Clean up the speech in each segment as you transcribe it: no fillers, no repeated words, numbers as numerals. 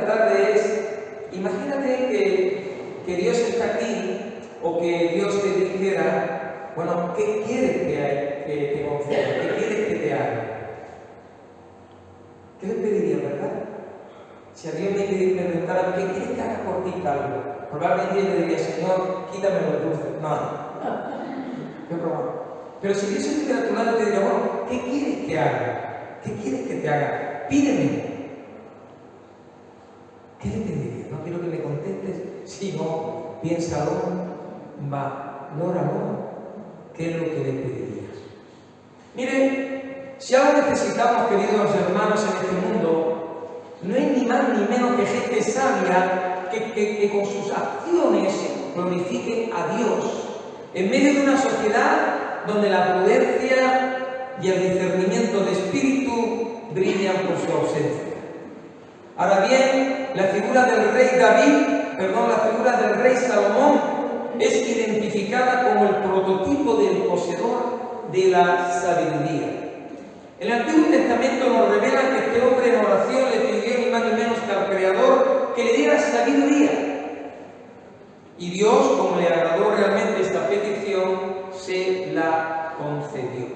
tarde es, imagínate que Dios está aquí, o que Dios te dijera, bueno, ¿qué quieres que te conceda? ¿Qué quieres que te haga? ¿Qué le pediría, verdad? Si a Dios me preguntara, ¿qué quieres que haga por ti, Carlos? Probablemente yo le diría, Señor, quítame los dulces. No, qué broma. Pero si Dios estuviera a tu lado, te diría, bueno, ¿qué quieres que haga? ¿Qué quieres que te haga? Pídeme. ¿Qué le pediría? No quiero que me contestes, si no, piénsalo, valóralo. ¿Qué es lo que le pedirías? Mire, si algo necesitamos, queridos hermanos, en este mundo, no es ni más ni menos que gente sabia que con sus acciones glorifique a Dios en medio de una sociedad donde la prudencia y el discernimiento de espíritu brillan por su ausencia. Ahora bien, la figura del rey Salomón es identificada como el prototipo del poseedor de la sabiduría. El Antiguo Testamento nos revela que este hombre en oración le pidió ni más ni menos que al Creador que le diera sabiduría. Y Dios, como le agradó realmente esta petición, se la concedió.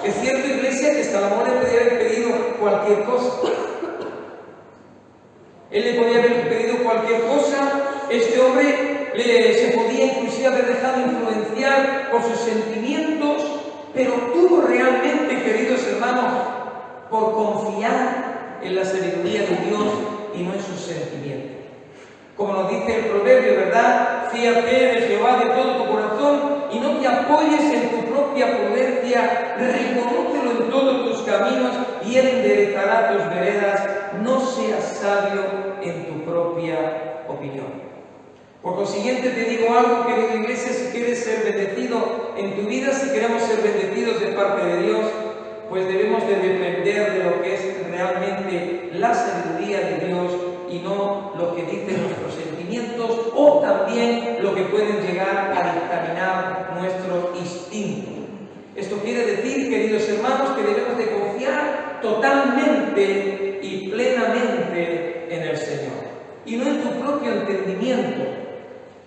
Es cierto, iglesia, que Salomón le podía haber pedido cualquier cosa. Él le podía haber pedido cualquier cosa. Este hombre se podía inclusive haber dejado influenciar por sus sentimientos, pero tuvo realmente, queridos hermanos, por confiar en la sabiduría de Dios y no en sus sentimientos. Como nos dice el proverbio, ¿verdad? Fíate de Jehová de todo tu corazón y no te apoyes en tu propia prudencia, reconócelo en todos tus caminos y Él enderezará tus veredas. No seas sabio en tu propia opinión. Por consiguiente, te digo algo, querida iglesia, si quieres ser bendecido en tu vida, si queremos ser bendecidos de parte de Dios, pues debemos de depender de lo que es realmente la sabiduría de Dios y no lo que dicen nuestros sentimientos o también lo que pueden llegar a dictaminar nuestro instinto. Esto quiere decir, queridos hermanos, que debemos de confiar totalmente y plenamente en el Señor y no en tu propio entendimiento.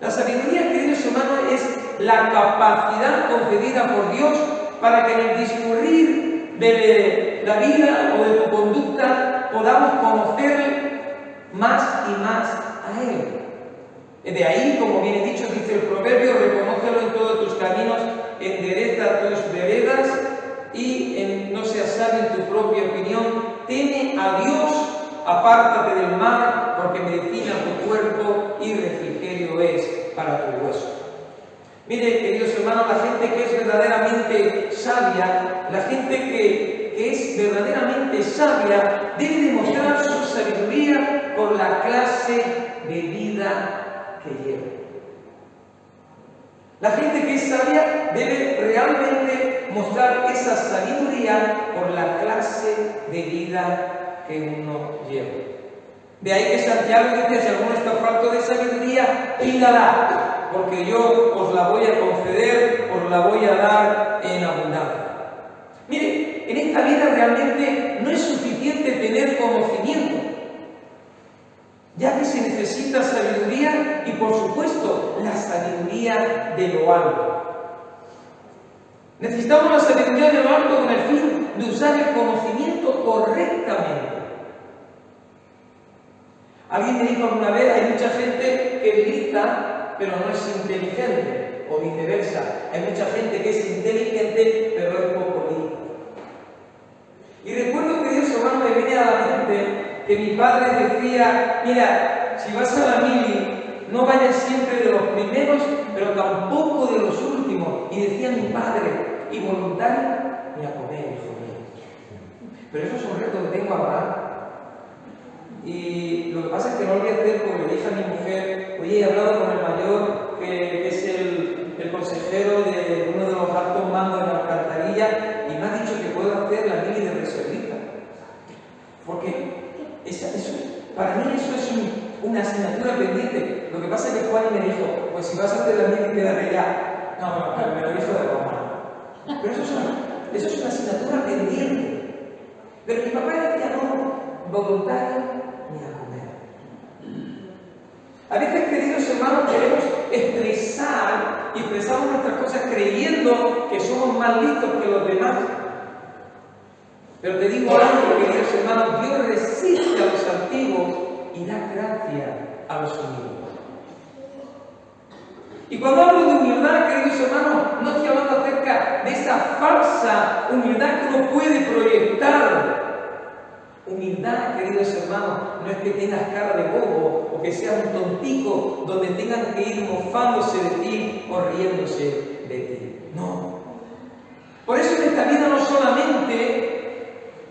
La sabiduría, queridos hermanos, es la capacidad concedida por Dios para que en el discurrir de la vida o de tu conducta podamos conocer más y más a Él. De ahí, como bien dicho, dice el proverbio, reconócelo en todos tus caminos, endereza tus veredas y no seas sabio en tu propia opinión. Teme a Dios, apártate del mal, porque medicina tu cuerpo y refrigerio es para tu hueso. Mire, queridos hermanos, la gente que es verdaderamente sabia, la gente que es verdaderamente sabia, debe demostrar su sabiduría por la clase de vida que lleva. La gente que es sabia debe realmente mostrar esa sabiduría por la clase de vida que uno lleva. De ahí que Santiago dice, si alguno está falto de sabiduría, pídala, porque yo os la voy a conceder, os la voy a dar en abundancia. Mire, en esta vida realmente no es suficiente tener conocimiento, ya que se necesita sabiduría y, por supuesto, la sabiduría de lo alto. Necesitamos la sabiduría de lo alto con el fin de usar el conocimiento correctamente. Alguien me dijo alguna vez, hay mucha gente que es lista, pero no es inteligente, o viceversa. Hay mucha gente que es inteligente, pero es poco lista. Y recuerdo que Dios, hermano, me viene a la mente que mi padre decía, mira, si vas a la mili, no vayas siempre de los primeros, pero tampoco de los últimos. Y decía mi padre, y voluntario, ni a comer, hijo mío. Pero eso es un reto que tengo ahora. Y lo que pasa es que no lo voy a hacer porque le dije a mi mujer, oye, he hablado con el mayor, que es el consejero de uno de los altos mandos en la alcantarilla, y me ha dicho que puedo hacer la mili de reservista. Porque para mí eso es una asignatura pendiente. Lo que pasa es que Juan me dijo, pues si vas a hacer la mili, quédate ya. No, me lo dijo de broma. Pero eso es una asignatura pendiente. Pero mi papá decía, no, voluntario ni a comer. más listos que los demás. Pero te digo algo, queridos hermanos, Dios resiste a los altivos y da gracia a los humildes. Y cuando hablo de humildad, queridos hermanos, no estoy hablando acerca de esa falsa humildad que uno puede proyectar. Humildad, queridos hermanos, no es que tengas cara de bobo o que seas un tontico donde tengan que ir mofándose de ti o riéndose de ti. No. Por eso en esta vida no solamente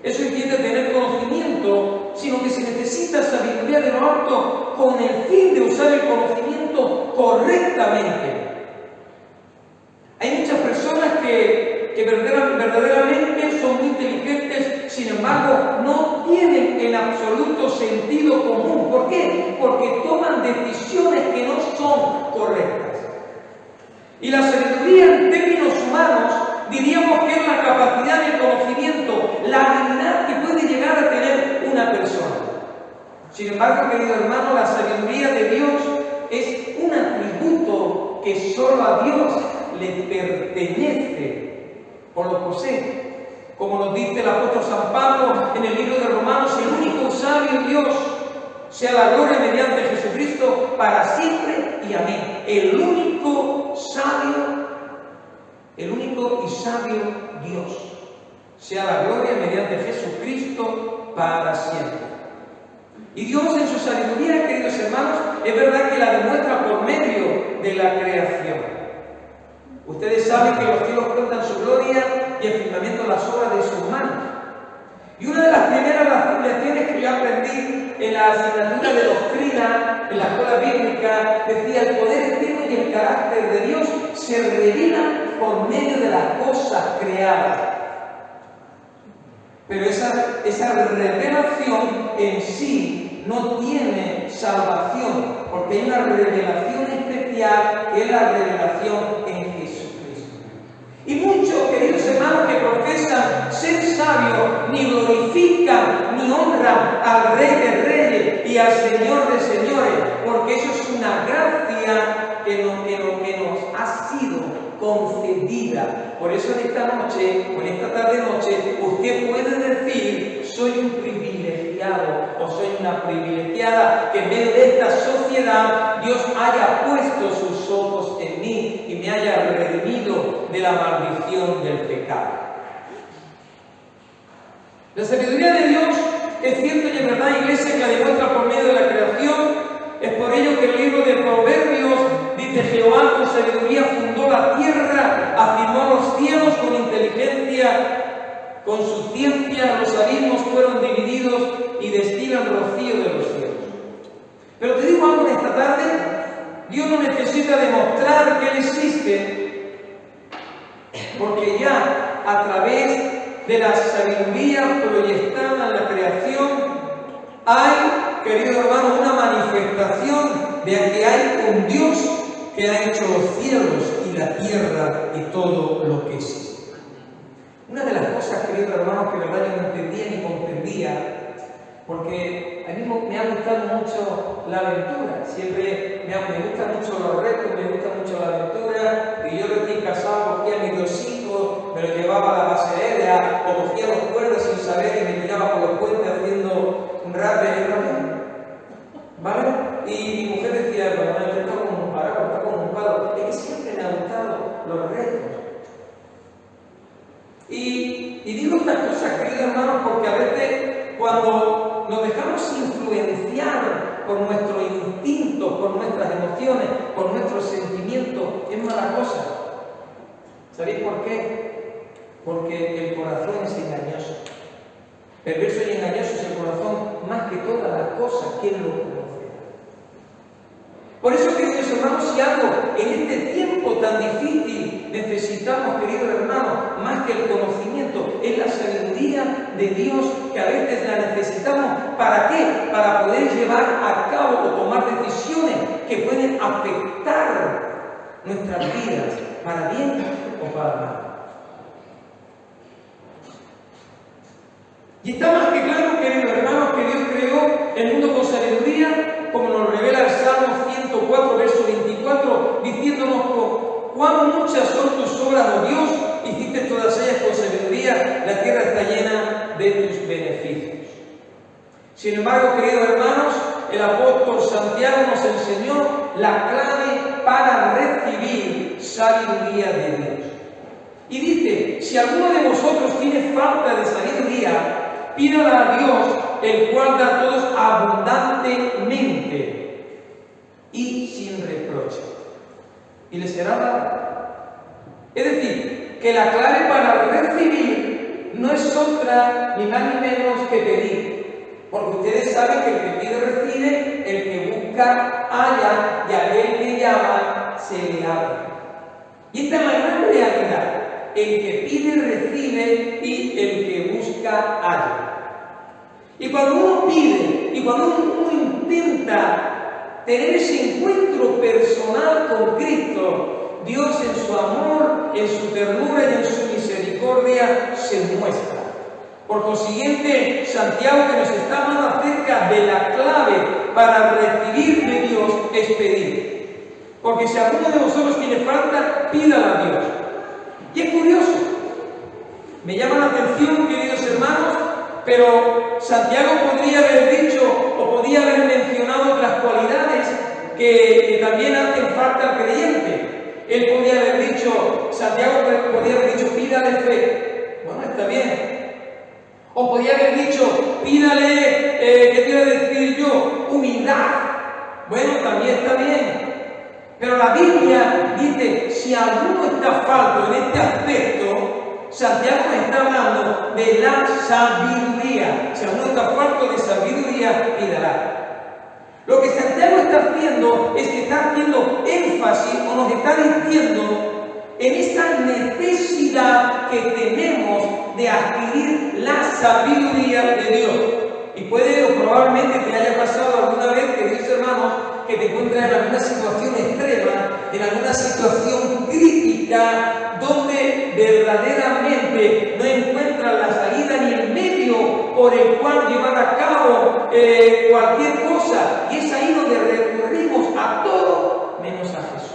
es suficiente tener conocimiento, sino que se necesita sabiduría de lo alto con el fin de usar el conocimiento correctamente. Hay muchas personas que verdaderamente son muy inteligentes, sin embargo, no tienen en absoluto sentido común. ¿Por qué? Porque toman decisiones que no son correctas. Y la sabiduría en términos humanos diríamos que es la capacidad de conocimiento, la habilidad que puede llegar a tener una persona. Sin embargo, querido hermano, la sabiduría de Dios es un atributo que solo a Dios le pertenece o lo posee. Como nos dice el apóstol San Pablo en el libro de Romanos, el único sabio Dios, sea la gloria mediante Jesucristo para siempre y amén. El único y sabio Dios, sea la gloria mediante Jesucristo para siempre. Y Dios en su sabiduría, queridos hermanos, es verdad que la demuestra por medio de la creación. Ustedes saben que los cielos cuentan su gloria y el firmamento las obras de sus manos. Y una de las primeras lecciones que yo aprendí en la asignatura de doctrina, en la escuela bíblica, decía: el poder eterno y el carácter de Dios se revelan por medio de las cosas creadas. Pero esa revelación en sí no tiene salvación, porque hay una revelación especial que es la revelación en Jesucristo. Y muchos, queridos hermanos, que profesan ser sabios, ni glorifican ni honran al Rey de Reyes y al Señor de Señores, porque eso es una gracia que nos ha sido concedida. Por eso en esta noche, o en esta tarde-noche, usted puede decir: soy un privilegiado o soy una privilegiada, que en medio de esta sociedad Dios haya puesto sus ojos en mí y me haya redimido de la maldición del pecado. La sabiduría de Dios es cierto y es verdad, iglesia, que la demuestra por medio de la creación. Es por ello que el libro de Proverbios dice: Jehová con sabiduría fundó la tierra, afirmó los cielos con inteligencia, con su ciencia los abismos fueron divididos y destilan rocío de los cielos. Pero te digo algo en esta tarde: Dios no necesita demostrar que Él existe, porque ya a través de la sabiduría proyectada en la creación hay, querido hermano, una manifestación de que hay un Dios que ha hecho los cielos y la tierra y todo lo que existe. Una de las cosas, queridos hermanos, que de verdad yo no entendía ni comprendía, porque a mí me ha gustado mucho la aventura, siempre me gustan mucho los retos, me gusta mucho la aventura, y yo recién casado cogía a mis 2 hijos, me los llevaba a la base aérea, o cogía los cuerdas sin saber y me tiraba por los puentes haciendo un rap de ramón, ¿vale? Y mi mujer decía: bueno, está como un parado, está como un palo. Es que siempre me han gustado los retos. Y digo estas cosas, queridos hermanos, porque a veces cuando nos dejamos influenciar por nuestros instintos, por nuestras emociones, por nuestros sentimientos, es mala cosa. ¿Sabéis por qué? Porque el corazón es engañoso. Perverso y engañoso es el corazón, más que todas las cosas. ¿Quién lo conoce? Por eso, queridos hermanos, si algo en este tiempo tan difícil necesitamos, queridos hermanos, más que el conocimiento, es la sabiduría de Dios, que a veces la necesitamos. ¿Para qué? Para poder llevar a cabo o tomar decisiones que pueden afectar nuestras vidas, para bien o para mal. Y está más que claro, queridos hermanos, que Dios creó el mundo con sabiduría, como nos revela el Salmo 104, verso 24, diciéndonos: cuán muchas son tus obras, oh Dios, hiciste todas ellas con sabiduría, la tierra está llena de tus beneficios. Sin embargo, queridos hermanos, el apóstol Santiago nos enseñó la clave para recibir sabiduría de Dios. Y dice, si alguno de vosotros tiene falta de sabiduría, pídala a Dios, el cual da a todos abundantemente y sin reproche, y le será dada. Es decir, que la clave para recibir no es otra ni más ni menos que pedir. Porque ustedes saben que el que pide recibe, el que busca halla, y aquel que llama se le abre. Y esta es la gran realidad. El que pide recibe y el que busca halla. Y cuando uno pide, y cuando uno intenta tener ese encuentro personal con Cristo, Dios en su amor, en su ternura y en su misericordia se muestra. Por consiguiente, Santiago, que nos está hablando acerca de la clave para recibir de Dios, es pedir. Porque si alguno de vosotros tiene falta, pídala a Dios. Y es curioso, me llama la atención, queridos hermanos, pero Santiago podría haber dicho o podía haber mencionado otras cualidades que también hacen falta al creyente. Él podía haber dicho, Santiago podía haber dicho, pídale fe. Bueno, está bien. O podía haber dicho, pídale, ¿qué te iba a decir yo? Humildad. Bueno, también está bien. Pero la Biblia dice, si alguno está falto en este aspecto, Santiago está hablando de la sabiduría. Si alguno está falto de sabiduría, pídala. Lo que Santiago está haciendo es que está haciendo énfasis o nos está diciendo en esta necesidad que tenemos de adquirir la sabiduría de Dios. Y puede o probablemente te haya pasado alguna vez, queridos hermanos, que te encuentras en alguna situación extrema, en alguna situación crítica, donde verdaderamente no encuentras la salida ni el medio por el cual llevar a cabo cualquier cosa. Y es ahí donde recurrimos a todo menos a Jesús.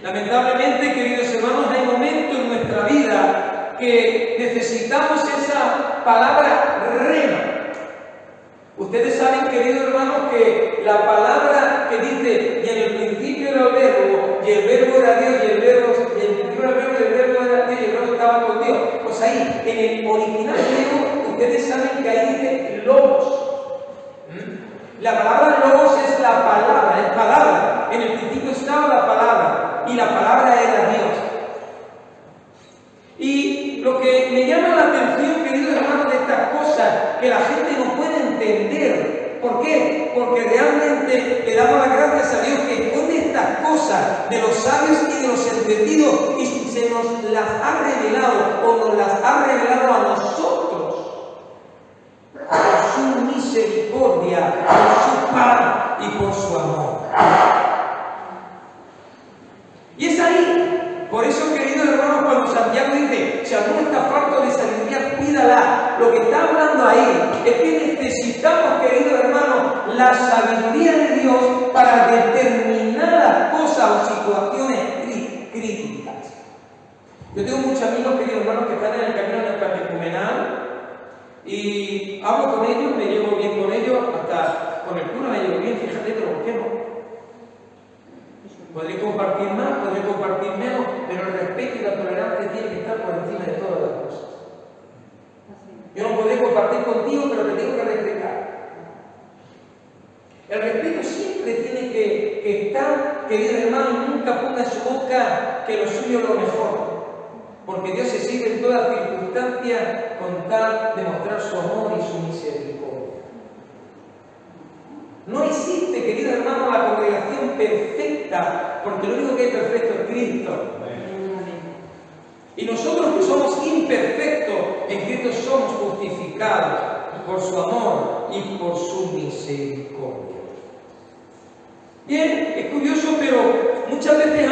Lamentablemente, queridos hermanos, hay momentos en nuestra vida que necesitamos esa palabra rema. Ustedes saben, queridos hermanos, que la palabra que dice, y en el principio era el verbo, y el verbo era Dios, y el principio era el verbo, y el verbo era Dios, y el verbo estaba con Dios. Pues ahí, en el original griego, ustedes saben que ahí dice logos. La palabra logos es la palabra, es palabra. En el principio estaba la palabra, y la palabra era Dios. Y lo que me llama la atención, queridos hermanos, de estas cosas que la gente no puede entender. ¿Por qué? Porque realmente le damos las gracias a Dios que esconde estas cosas de los sabios y de los entendidos y se nos las ha revelado o nos las ha revelado a nosotros por su misericordia, por su paz y por su amor. Y es ahí, por eso, queridos hermanos, cuando Santiago dice, si alguno está falto de sabiduría, pídala. Lo que está hablando ahí es que necesitamos, queridos hermanos, la sabiduría de Dios para determinadas cosas o situaciones críticas. Yo tengo muchos amigos, queridos hermanos, que están en el camino del catecumenal y hablo con ellos, me llevo bien con ellos, hasta con el cura me llevo bien, fíjate, pero ¿por qué no? Podré compartir más, podré compartir menos, pero el respeto y la tolerancia tienen que estar por encima de todas las cosas. Yo no podré compartir contigo, pero te tengo que respetar. El respeto siempre tiene que estar, queridos hermanos, nunca ponga en su boca que lo suyo es lo mejor. Porque Dios se sirve en todas circunstancias con tal de mostrar su amor y su misericordia. No existe, queridos hermanos, la congregación perfecta, porque lo único que hay perfecto es Cristo. Y nosotros que somos imperfectos, en Cristo somos justificados por su amor y por su misericordia. Bien, es curioso, pero muchas veces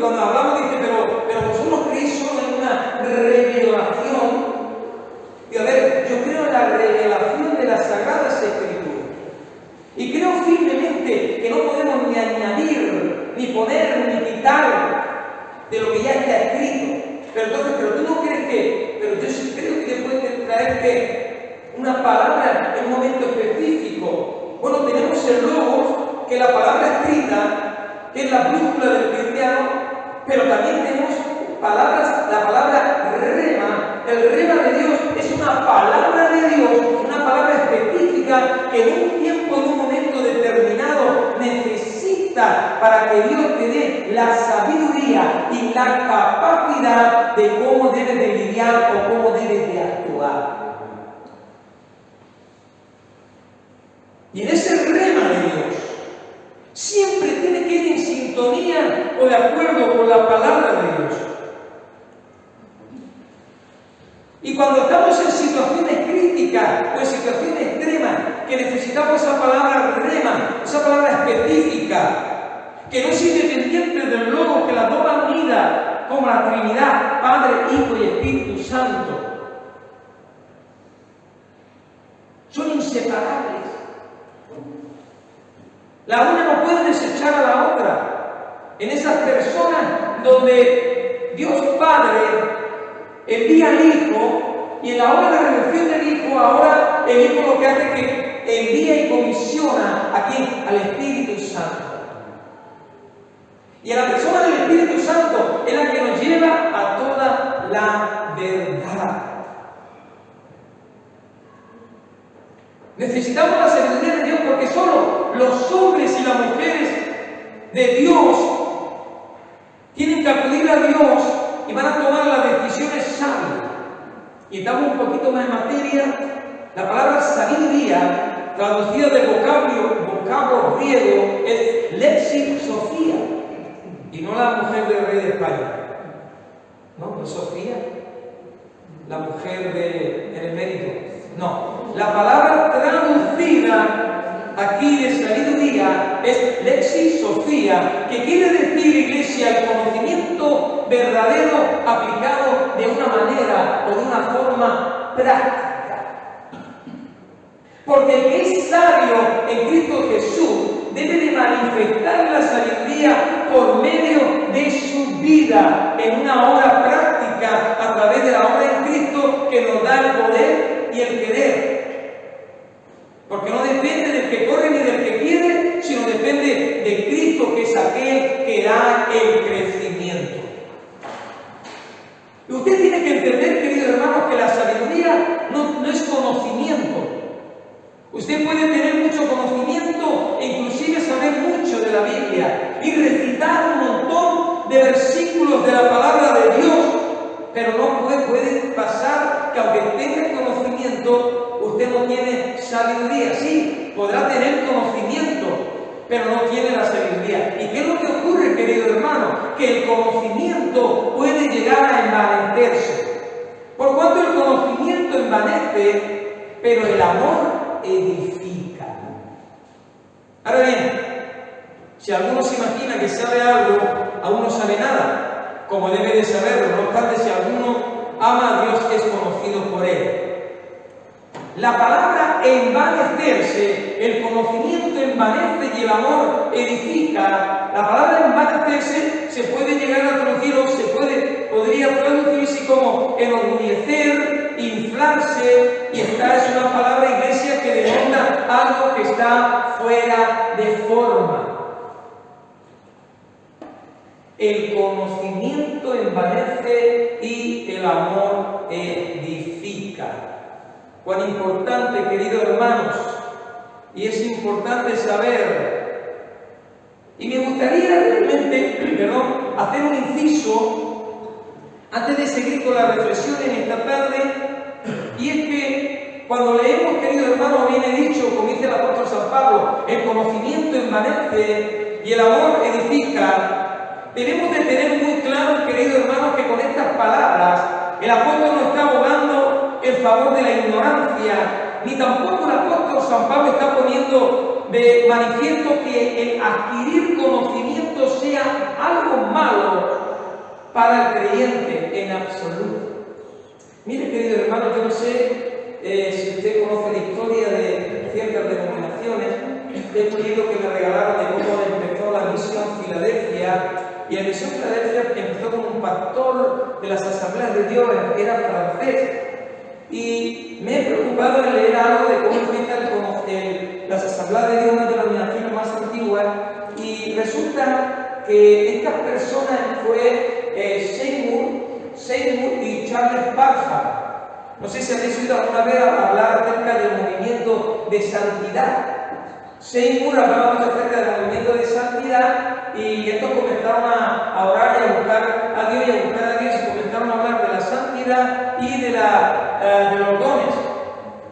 cuando hablamos dice, pero vosotros creéis solo en una revelación. Y a ver, yo creo en la revelación de las Sagradas Escrituras. Y creo firmemente que no podemos ni añadir, ni poner, ni quitar. una palabra en un momento específico. Bueno, tenemos el logos, que es la palabra escrita, que es la brújula del cristiano, pero también tenemos palabras, la palabra rema. El rema de Dios es una palabra de Dios, una palabra específica que en un tiempo, en un momento determinado, necesita para que Dios te dé la sabiduría y la capacidad de cómo debes de lidiar o cómo debes de actuar. Y en ese rema de Dios, siempre tiene que ir en sintonía o de acuerdo con la palabra de Dios. Y cuando estamos en situaciones críticas o en situaciones extremas, que necesitamos esa palabra rema, esa palabra específica, que no es independiente del logo, que las dos van unidas como la Trinidad, Padre, Hijo y Espíritu Santo. Son inseparables. La una no puede desechar a la otra. En esas personas donde Dios Padre envía al Hijo, y en la obra de redención del Hijo, ahora el Hijo lo que hace es que envía y comisiona ¿a quién? Al Espíritu Santo. Y a la persona del Espíritu Santo es la que nos lleva a toda la verdad. Necesitamos la sabiduría de Dios porque solo los hombres y las mujeres de Dios tienen que acudir a Dios y van a tomar las decisiones sabias. Y estamos un poquito más en materia. La palabra sabiduría, traducida del vocablo griego, es Lexi Sofía, y no la mujer del rey de España. No es Sofía, la mujer del emérito. No, la palabra traducida aquí de sabiduría es Lexi Sofía, que quiere decir, iglesia, el conocimiento verdadero aplicado de una manera o de una forma práctica. Porque el que es sabio en Cristo Jesús debe de manifestar la sabiduría por medio de su vida en una obra práctica a través de la obra en Cristo que nos da el poder y el querer. Porque no depende del que corre ni del que quiere, sino depende de Cristo, que es aquel que da el crecimiento. Y usted tiene que entender, queridos hermanos, que la sabiduría no es conocimiento. Usted puede tener mucho conocimiento e inclusive saber mucho de la Biblia y recitar un montón de versículos de la palabra de Dios, pero no puede pasar que aunque tenga conocimiento, usted no tiene sabiduría. Sí, podrá tener conocimiento, pero no tiene la sabiduría. ¿Y qué es lo que ocurre, querido hermano? Que el conocimiento puede llegar a envanecerse. Por cuanto el conocimiento envanece, pero el amor edifica. Ahora bien, si alguno se imagina que sabe algo, aún no sabe nada, como debe de saberlo. No obstante, si alguno ama a Dios, es conocido por Él. La palabra envanecerse, el conocimiento envanece y el amor edifica. La palabra envanecerse se puede llegar a traducir o podría traducirse como enorgullecer, inflarse, y esta es una palabra, iglesia, que denota algo que está fuera de forma. El conocimiento envanece y el amor edifica. Cuán importante, queridos hermanos, y es importante saber. Y me gustaría realmente, hacer un inciso antes de seguir con la reflexión en esta tarde, y es que cuando leemos, queridos hermanos, viene dicho, como dice el apóstol San Pablo, el conocimiento envanece y el amor edifica. Tenemos de tener muy claro, queridos hermanos, que con estas palabras el apóstol no está abogando en favor de la ignorancia, ni tampoco el apóstol San Pablo está poniendo de manifiesto que el adquirir conocimiento sea algo malo para el creyente en absoluto. Mire, queridos hermanos, yo no sé si usted conoce la historia de ciertas denominaciones. He podido que me regalaron de cómo empezó la misión Filadelfia. Y la misión Filadelfia empezó con un pastor de las Asambleas de Dios, era francés. Y me he preocupado en leer algo de cómo empieza las asambleas de Dios, una de las denominaciones más antiguas, y resulta que estas personas fue Seymour y Charles Parham. No sé si habéis oído alguna vez hablar acerca del movimiento de santidad. Seymour hablaba mucho acerca del movimiento de santidad y estos comenzaron a orar y a buscar a Dios y comenzaron a hablar de la santidad y de los dones.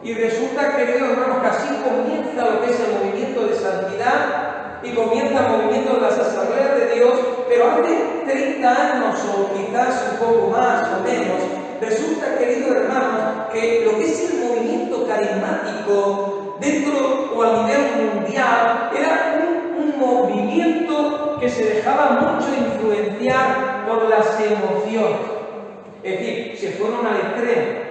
Y resulta, queridos hermanos, que así comienza lo que es el movimiento de santidad y comienza el movimiento de las asambleas de Dios, pero hace 30 años o quizás un poco más o menos, resulta, queridos hermanos, que lo que es el movimiento carismático dentro o a nivel mundial era un movimiento que se dejaba mucho influenciar por las emociones. Es decir, se fueron al extremo.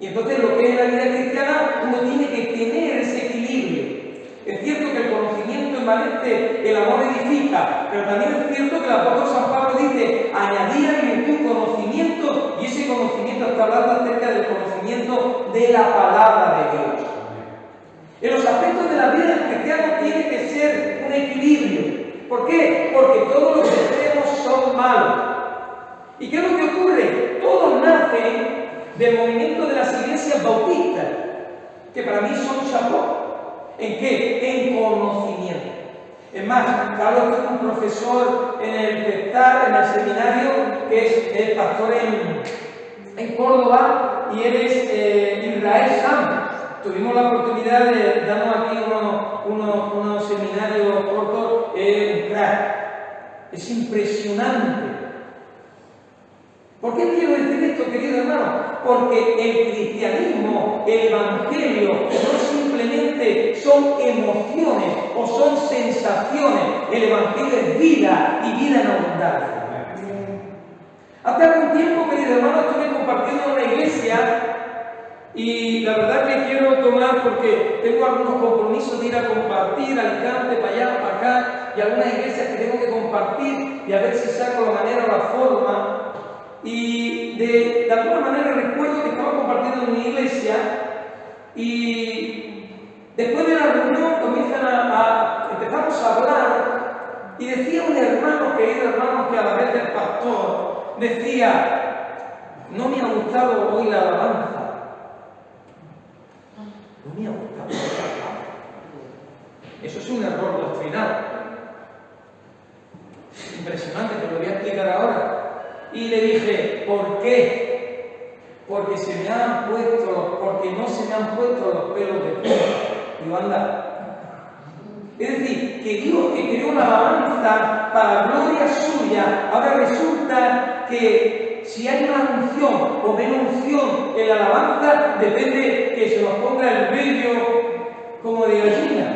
Y entonces lo que es la vida cristiana, uno tiene que tener ese equilibrio. Es cierto que el conocimiento envanece, el amor edifica, pero también es cierto que el apóstol San Pablo dice, añadía en tu conocimiento, y ese conocimiento está hablando acerca del conocimiento de la palabra de Dios. En los aspectos de la vida del cristiano tiene que ser un equilibrio. ¿Por qué? Porque todos los extremos son malos. ¿Y qué es lo que ocurre? Todos nacen del movimiento de las iglesias bautistas, que para mí son chapó. ¿En qué? En conocimiento. Es más, Carlos es un profesor en el CEPTAR, en el seminario, que es el pastor en Córdoba, y él es Israel Sam. Tuvimos la oportunidad de darnos aquí unos seminarios cortos, un crack. Es impresionante. ¿Por qué quiero decir esto, querido hermano? Porque el cristianismo, el evangelio, no simplemente son emociones o son sensaciones. El evangelio es vida y vida en abundancia. Hace algún tiempo, querido hermano, estuve compartiendo en una iglesia y la verdad que quiero tomar, porque tengo algunos compromisos de ir a compartir a Alicante, para allá, para acá, y algunas iglesias que tengo que compartir y a ver si saco la manera o la forma. Y de alguna manera recuerdo que estaba compartiendo en mi iglesia y después de la reunión empezamos a hablar y decía un hermano, querido hermano, que a la vez del pastor, decía, no me ha gustado hoy la alabanza. No me ha gustado la alabanza. Eso es un error doctrinal. Impresionante, te lo voy a explicar ahora. Y le dije, ¿por qué? Porque no se me han puesto los pelos de punta. Digo, anda. Es decir, que Dios que creó una alabanza para gloria suya, ahora resulta que si hay una unción o menos unción en la alabanza, depende que se nos ponga el vello como de gallina.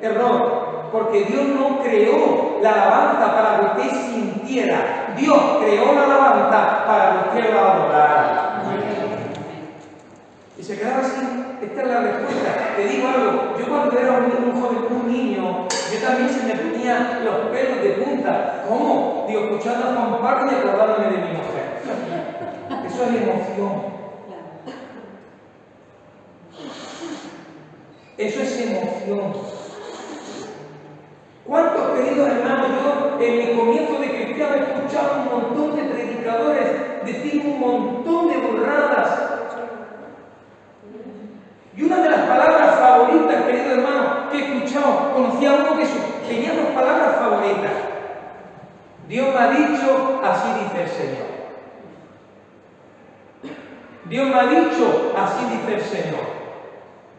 Error. Porque Dios no creó la alabanza para que usted sintiera. Dios creó la alabanza para que usted la adorara. Y se quedaba así. Esta es la respuesta. Te digo algo. Yo cuando era un joven, un niño, yo también se me ponían los pelos de punta. ¿Cómo? Digo, escuchando a Juan Pablo y acordándome de mi mujer. Eso es emoción. Eso es emoción. ¿Cuántos, queridos hermanos, yo en mi comienzo de cristiano he escuchado un montón de predicadores decir un montón de burradas? Y una de las palabras favoritas, querido hermano, que he escuchado, conocía a uno que tenía dos palabras favoritas. Dios me ha dicho, así dice el Señor. Dios me ha dicho, así dice el Señor.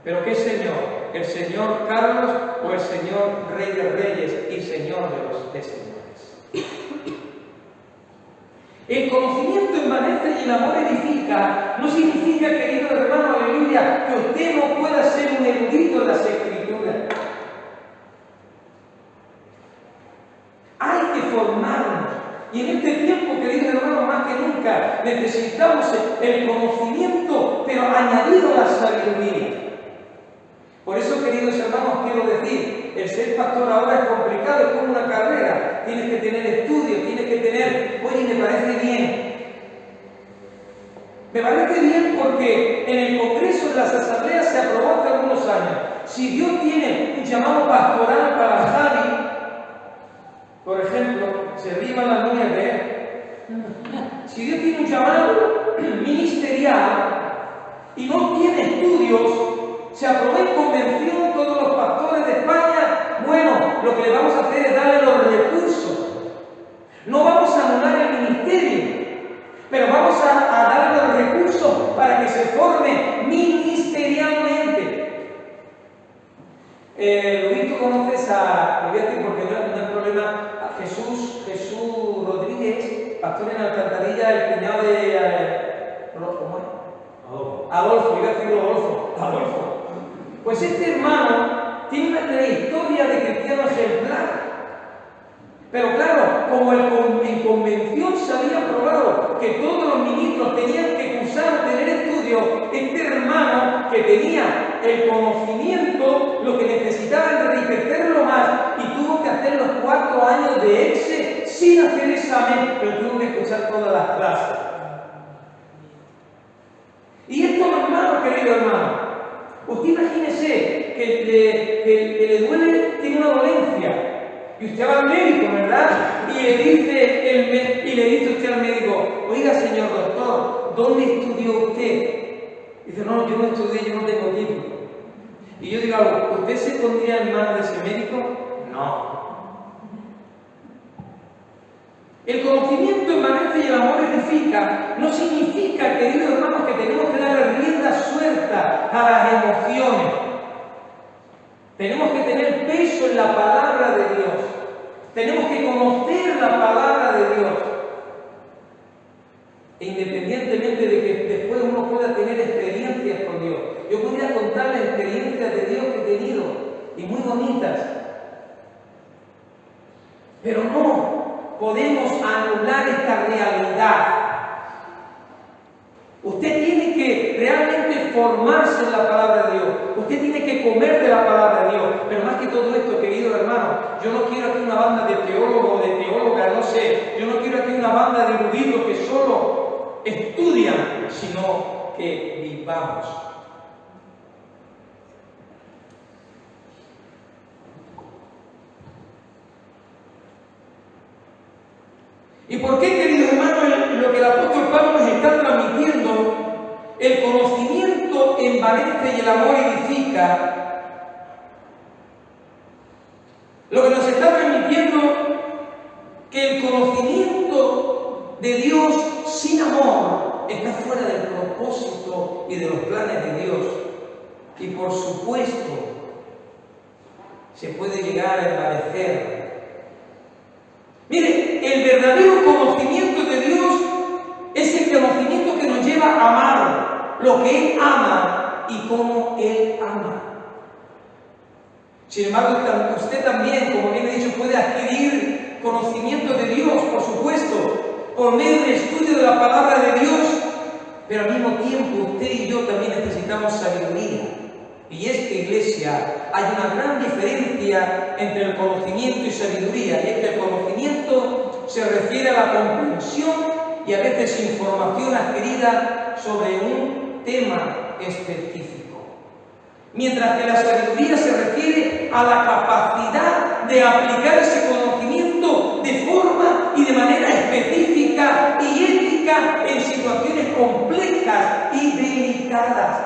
¿Pero qué Señor? ¿El Señor Carlos o el Señor Rey de Reyes y Señor de Señores? El conocimiento envanece y el amor edifica. No significa, querido hermano, aleluya, que usted no pueda ser un erudito de las Escrituras. Hay que formarnos. Y en este tiempo, querido hermano, más que nunca, necesitamos el conocimiento, pero añadido a la sabiduría. Por eso, queridos hermanos, quiero decir, el ser pastor ahora es complicado, es como una carrera. Tienes que tener estudios, tienes que tener, oye, me parece bien. Me parece bien porque en el Congreso de las Asambleas se aprobó hace algunos años. Si Dios tiene un llamado pastoral para Javi, por ejemplo, se riman las niñas de él. Si Dios tiene un llamado ministerial y no tiene estudios, se aprobó en convención todos los pastores de España, bueno, lo que le vamos a hacer es darle los recursos. No vamos a anular el ministerio, pero vamos a darle los recursos para que se forme ministerialmente. Luis, tú conoces lo voy a decir porque no hay problema, a Jesús Rodríguez, pastor en Alcantarilla, el cuñado de ¿cómo es? Adolfo, iba a decir Adolfo. Pues este hermano tiene una trayectoria de cristiano ejemplar. Pero claro, como en convención se había aprobado que todos los ministros tenían que cursar, tener estudios, este hermano que tenía el conocimiento, lo que necesitaba era enriquecerlo más y tuvo que hacer los 4 años de EXE sin hacer examen, pero tuvo que escuchar todas las clases. Y esto, hermano, querido hermano, usted imagínese que le duele, tiene una dolencia. Y usted va al médico, ¿verdad? Y le dice usted al médico, oiga, señor doctor, ¿dónde estudió usted? Dice, no, yo no estudié, yo no tengo título. Y yo digo, ¿usted se pondría en manos de ese médico? No. El conocimiento envanece y el amor edifica. No significa, queridos hermanos, que tenemos que darle rienda suelta a las emociones. Tenemos que tener peso en la palabra de Dios. Tenemos que conocer la palabra de Dios. E independientemente de que después uno pueda tener experiencias con Dios. Yo podría contarles experiencias de Dios que he tenido, y muy bonitas. Pero no podemos anular esta realidad. Usted tiene que realmente formarse en la palabra de Dios. Usted tiene que comer de la palabra de Dios. Pero más que todo esto, queridos hermanos, yo no quiero aquí una banda de teólogos o de teólogas, no sé. Yo no quiero aquí una banda de eruditos que solo estudian, sino que vivamos. ¿Y por qué, queridos hermanos, lo que el apóstol Pablo nos está transmitiendo, el conocimiento envanece y el amor edifica? Lo que nos está transmitiendo que el conocimiento de Dios sin amor está fuera del propósito y de los planes de Dios. Y por supuesto, se puede llegar a envanecer. Mire, el verdadero conocimiento de Dios es el conocimiento que nos lleva a amar lo que Él ama y cómo Él ama. Sin embargo, usted también, como bien he dicho, puede adquirir conocimiento de Dios, por supuesto, por medio del estudio de la palabra de Dios, pero al mismo tiempo usted y yo también necesitamos sabiduría. Y es que, iglesia, hay una gran diferencia entre el conocimiento y sabiduría, y es que el conocimiento se refiere a la comprensión y a veces información adquirida sobre un tema específico. Mientras que la sabiduría se refiere a la capacidad de aplicar ese conocimiento de forma y de manera específica y ética en situaciones complejas y delicadas.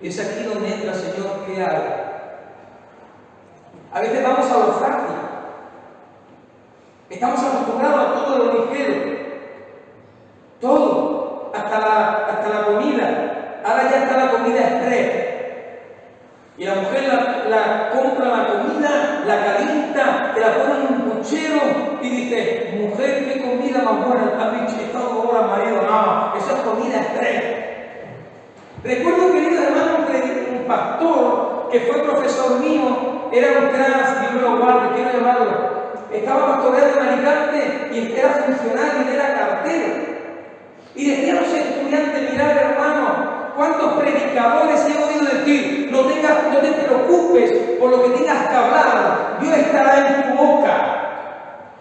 Es aquí donde entra, Señor, ¿qué hago? A veces vamos a lo fácil. Estamos acostumbrados a todo lo ligero. Todo, hasta la comida. Ahora ya está la comida express. Y la mujer la compra la comida, la calienta, te la pone en un puchero y dice, mujer, qué comida más buena, has estado horas, marido, no, eso es comida express. Recuerdo, queridos hermanos, un pastor que fue profesor mío, era un crack, Dios me lo guarde, quiero llamarlo. Estaba pastoreando en Alicante y era funcionario y era cartero. Y decía a los estudiantes, mirad hermano, ¿cuántos predicadores he oído decir? No te preocupes por lo que tengas que hablar, Dios estará en tu boca.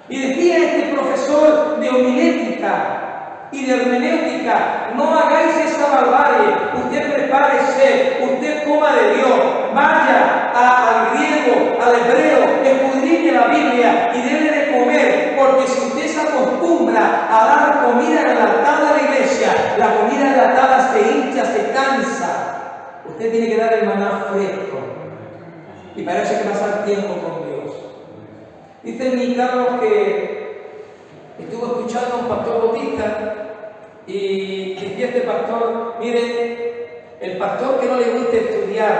Y decía este profesor de homilética, y de hermenéutica. No hagáis esa barbarie. Usted prepárese, usted coma de Dios, vaya al griego, al hebreo, escudriñe la Biblia y debe de comer, porque si usted se acostumbra a dar comida enlatada a la iglesia, la comida enlatada se hincha, se cansa. Usted tiene que dar el maná fresco. Y para eso hay que pasar tiempo con Dios. Dice mi Carlos que estuvo escuchando a un pastor bautista y decía este pastor, mire, el pastor que no le guste estudiar,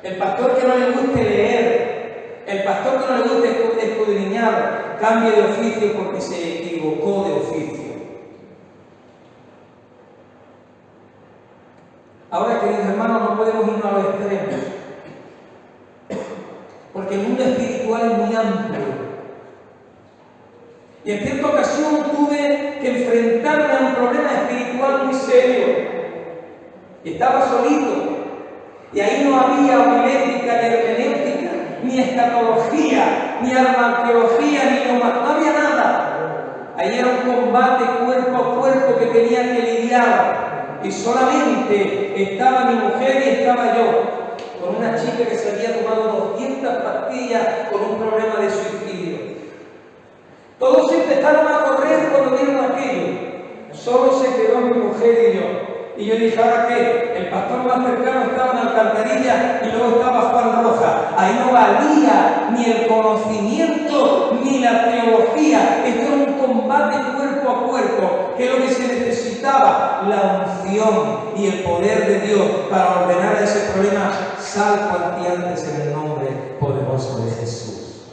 el pastor que no le guste leer, el pastor que no le guste escudriñar, cambie de oficio porque se equivocó de oficio. Ahora, queridos hermanos, no podemos irnos a los extremos, porque el mundo espiritual es muy amplio. Y en cierta ocasión tuve que enfrentarme a un problema espiritual muy serio. Y estaba solito. Y ahí no había homilética, ni hermenéutica, ni escatología, ni armateología, no había nada. Ahí era un combate cuerpo a cuerpo que tenía que lidiar. Y solamente estaba mi mujer y estaba yo, con una chica que se había tomado 200 pastillas con un problema de suicidio. Todos empezaron a correr cuando vieron aquello. Solo se quedó mi mujer y yo. Y yo dije, ¿ahora qué? El pastor más cercano estaba en Alcantarilla y luego estaba Juan Roja. Ahí no valía ni el conocimiento ni la teología. Esto era un combate cuerpo a cuerpo, que es lo que se necesitaba, la unción y el poder de Dios para ordenar ese problema. Sal cuanto antes en el nombre poderoso de Jesús.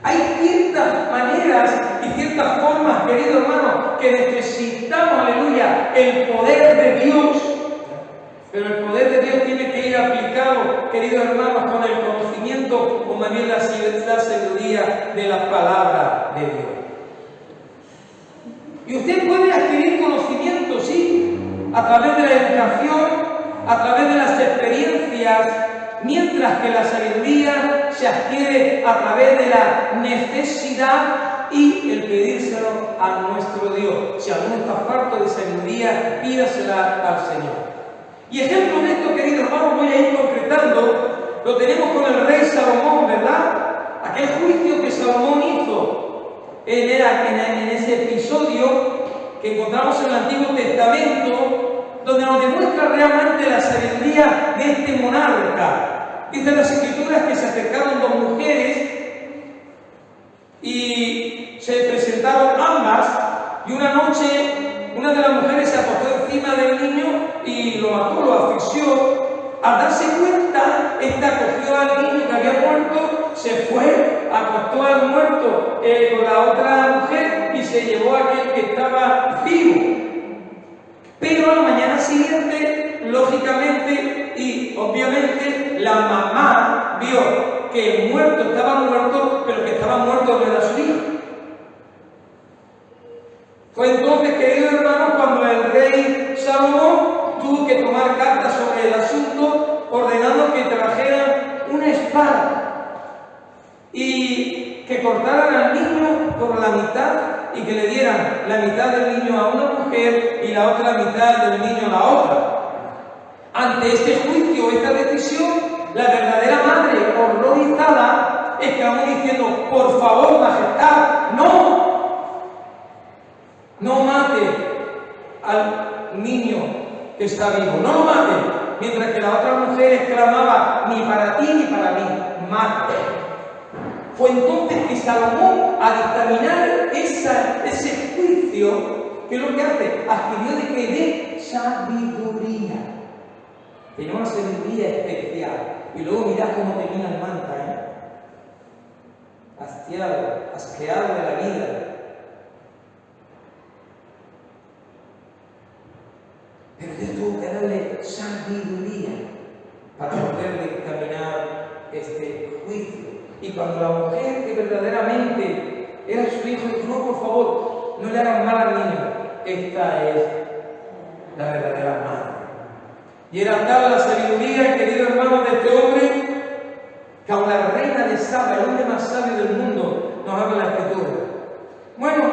Hay ciertas maneras y ciertas formas, querido hermano, que necesitamos, aleluya, el poder de Dios. Pero el poder de Dios tiene que ir aplicado, queridos hermanos, con el conocimiento o más bien la sabiduría de la palabra de Dios. Y usted puede adquirir conocimiento, sí, a través de la educación, a través de las experiencias, mientras que la sabiduría se adquiere a través de la necesidad y el pedírselo a nuestro Dios. Si alguno está falto de sabiduría, pídasela al Señor. Y ejemplo de esto, querido hermano, voy a ir concretando, lo tenemos con el rey Salomón, ¿verdad? Aquel juicio que Salomón hizo, en ese episodio que encontramos en el Antiguo Testamento, donde nos demuestra realmente la sabiduría de este monarca. Dicen las Escrituras que se acercaron dos mujeres y se presentaron ambas, y una noche una de las mujeres se acostó encima del niño y lo mató, lo asfixió. Al darse cuenta, esta cogió al niño que había muerto, se fue, acostó al muerto con la otra mujer y se llevó a aquel que estaba vivo. Pero a la mañana siguiente, lógicamente y obviamente, la mamá vio que el muerto estaba muerto, pero que estaba muerto no era su hijo. Fue entonces, queridos hermanos, cuando el rey Salomón tuvo que tomar cartas sobre el asunto, ordenando que trajeran una espada y que cortaran al niño por la mitad y que le dieran la mitad del niño a una mujer y la otra mitad del niño a la otra. Ante este juicio, esta decisión, la verdadera madre, horrorizada, exclamó diciendo: por favor, majestad, no mate al niño que está vivo, no lo mate. Mientras que la otra mujer exclamaba: ni para ti ni para mí, mate. Fue entonces que Salomón, al dictaminar ese juicio, ¿qué es lo que hace? Adquirió de que de sabiduría. Tenía una sabiduría especial. Y luego mirad cómo termina el manta, asqueado de la vida. Pero Dios tuvo que darle sabiduría para poder dictaminar este juicio. Y cuando la mujer que verdaderamente era su hijo dijo: no, por favor, no le hagan mal al niño, esta es la verdadera madre. Y era tal la sabiduría, querido hermano, de este hombre, que aun la reina de Saba, el hombre más sabio del mundo, nos habla la Escritura. Bueno,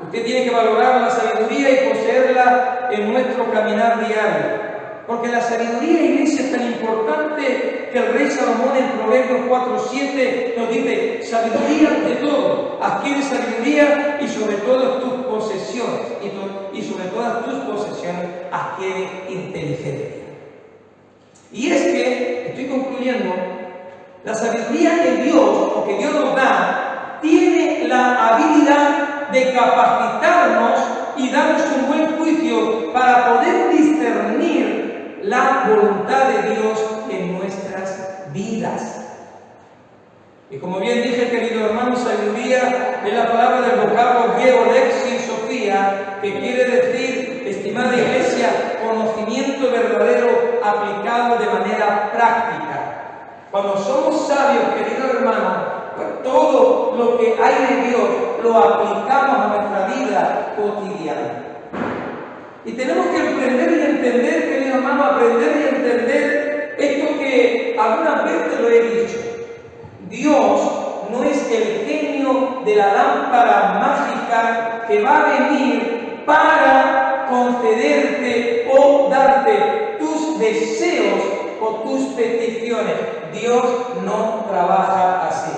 Usted tiene que valorar la sabiduría y poseerla en nuestro caminar diario. Porque la sabiduría, iglesia, es tan importante que el rey Salomón en Proverbios 4:7 nos dice: sabiduría ante todo, adquiere sabiduría y sobre todas tus posesiones, y sobre todas tus posesiones adquiere inteligencia. Y es que, estoy concluyendo, la sabiduría de Dios, o que Dios nos da, tiene la habilidad de capacitarnos y darnos un buen juicio para poder discernir la voluntad de Dios en nuestras vidas. Y como bien dije, querido hermano, sabiduría es la palabra del vocablo griego lexi sofía, que quiere decir, estimada iglesia, conocimiento verdadero aplicado de manera práctica. Cuando somos sabios, querido hermano, pues todo lo que hay de Dios lo aplicamos a nuestra vida cotidiana. Y tenemos que aprender y entender, querido hermano, aprender y entender esto que algunas veces lo he dicho. Dios no es el genio de la lámpara mágica que va a venir para concederte o darte tus deseos o tus peticiones. Dios no trabaja así.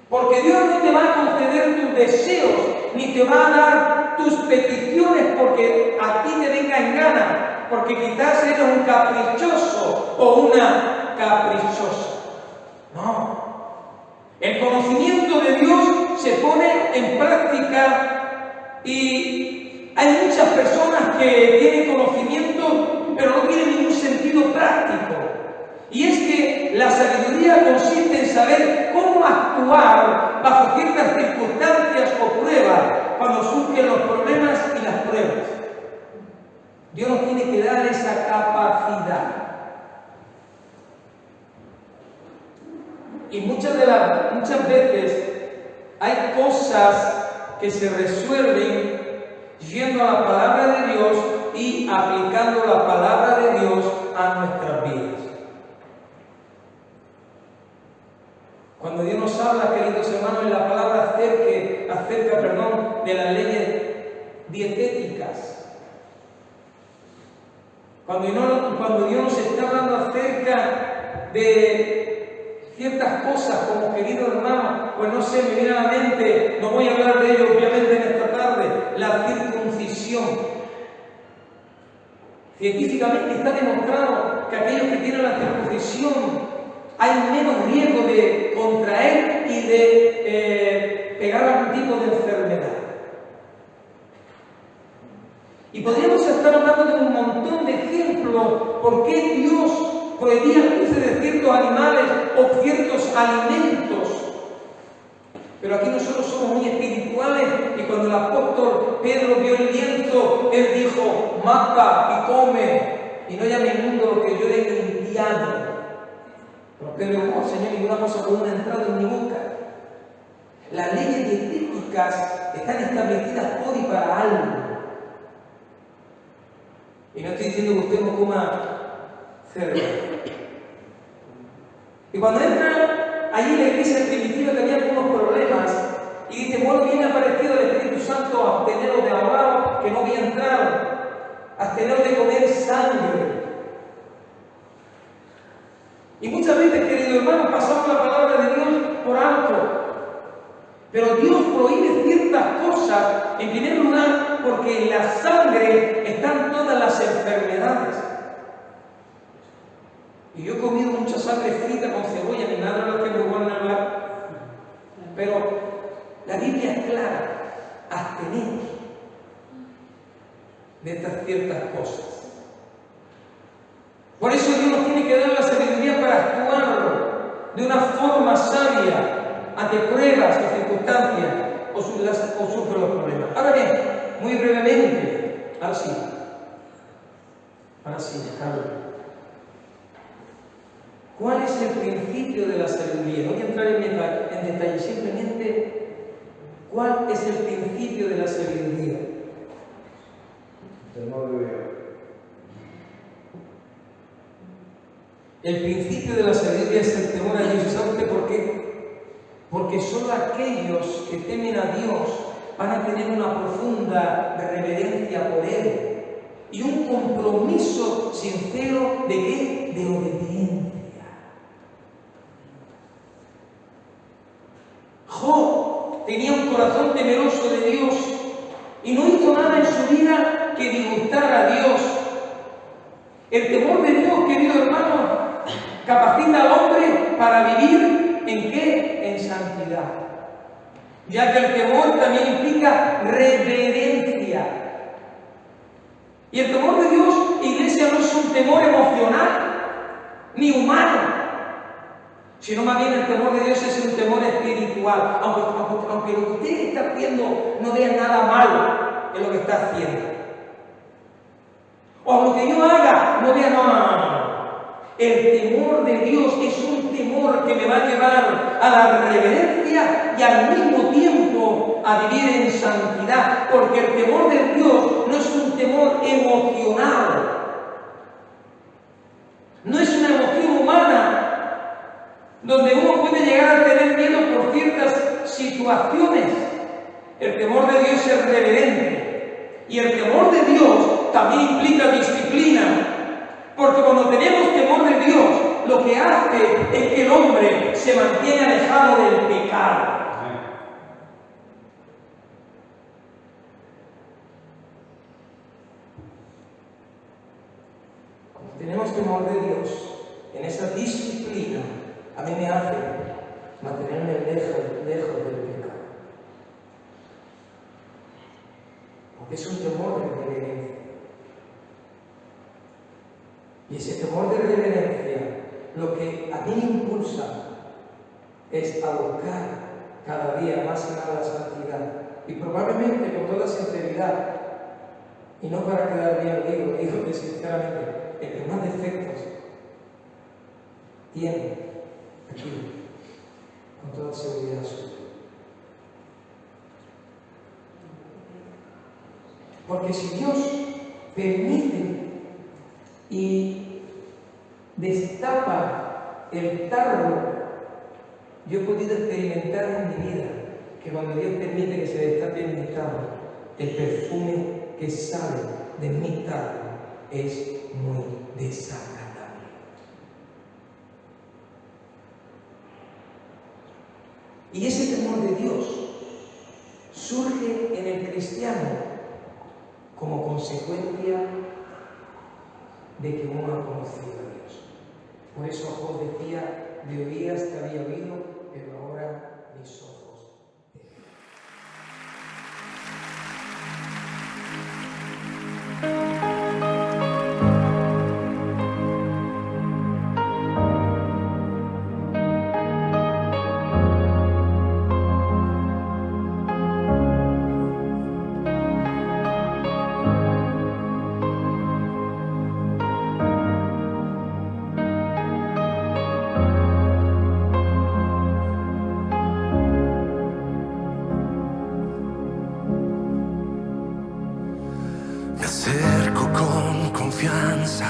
Porque Dios no te va a conceder tus deseos, ni te va a dar tus peticiones porque a ti te venga en gana, porque quizás eres un caprichoso o una caprichosa. No. El conocimiento de Dios se pone en práctica y hay muchas personas que tienen conocimiento, pero no tienen ningún sentido práctico. Y es que la sabiduría consiste en saber cómo actuar bajo ciertas circunstancias o pruebas cuando surgen los problemas y las pruebas. Dios nos tiene que dar esa capacidad. Y muchas veces hay cosas que se resuelven yendo a la palabra de Dios y aplicando la palabra de Dios a nuestras vidas. Cuando Dios nos habla, queridos hermanos, en la palabra acerca de las leyes dietéticas, cuando Dios nos está hablando acerca de ciertas cosas, como querido hermano, pues no sé, me viene a la mente, no voy a hablar de ello obviamente en esta tarde, la circuncisión. Científicamente está demostrado que aquellos que tienen la circuncisión hay menos riesgo de contraer y de pegar algún tipo de enfermedad. Y podríamos estar hablando de un montón de ejemplos por qué Dios prohibía el uso de ciertos animales o ciertos alimentos. Pero aquí nosotros somos muy espirituales y cuando el apóstol Pedro vio el lienzo, él dijo: mata y come y no llame al mundo lo que yo he limpiado. Pero Pedro dijo: Señor, ninguna cosa común ha entrado en mi boca. Las leyes dietéticas están establecidas por y para algo. Y no estoy diciendo que usted no coma cerdo. Y cuando entra allí en la iglesia primitiva, que había algunos problemas, y dice: bueno, viene aparecido el Espíritu Santo a absteneros de hablar, que no había entrado, a absteneros de comer sangre. Y muchas veces, queridos hermanos, pasamos la palabra de Dios por alto. Pero Dios prohíbe ciertas cosas, en primer lugar, porque en la sangre están todas las enfermedades. Y yo he comido mucha sangre frita con cebolla, mi madre lo que me vuelve a hablar. Pero la Biblia es clara: absteneos de estas ciertas cosas. Por eso Dios nos tiene que dar la sabiduría para actuar de una forma sabia ante pruebas o circunstancias o surgen los problemas. Ahora bien, muy brevemente, ahora sí, Carlos. ¿Cuál es el principio de la sabiduría? No voy a entrar en detalle, simplemente, ¿cuál es el principio de la sabiduría? El principio de la sabiduría es el temor a Dios. ¿Sabe usted por qué? Porque solo aquellos que temen a Dios van a tener una profunda reverencia por Él y un compromiso sincero ¿de qué? De obediencia. Job tenía un corazón temeroso de Dios y no hizo nada en su vida que disgustara a Dios. El temor de Dios, querido hermano, capacita al hombre para vivir ¿en qué? En santidad. Ya que el temor también implica reverencia. Y el temor de Dios, iglesia, no es un temor emocional ni humano, sino más bien el temor de Dios es un temor espiritual. Aunque lo que usted está haciendo no vea nada malo en lo que está haciendo. O lo que yo haga no vea nada. El temor de Dios es un temor que me va a llevar a la reverencia y al mismo tiempo a vivir en santidad, porque el temor de Dios no es un temor emocional, no es una emoción humana donde uno puede llegar a tener miedo por ciertas situaciones. El temor de Dios es reverente y el temor de Dios también implica disciplina. Porque cuando tenemos temor de Dios, lo que hace es que el hombre se mantiene alejado del pecado. Cuando tenemos temor de Dios, en esa disciplina, a mí me hace mantenerme lejos del pecado. Porque es un temor de reverencia. Y ese temor de reverencia, lo que a mí me impulsa es a buscar cada día más y más la santidad. Y probablemente con toda sinceridad, y no para quedar bien, digo que sinceramente, el que más defectos tiene aquí, con toda seguridad suya. Porque si Dios permite y destapa el tarro, yo he podido experimentar en mi vida que cuando Dios permite que se destape en mi tarro, el perfume que sale de mi tarro es muy desagradable. Y ese temor de Dios surge en el cristiano como consecuencia de que uno ha conocido a Dios. Por eso Job decía, de oídas te había oído, pero ahora mis ojos te ven. Me acerco con confianza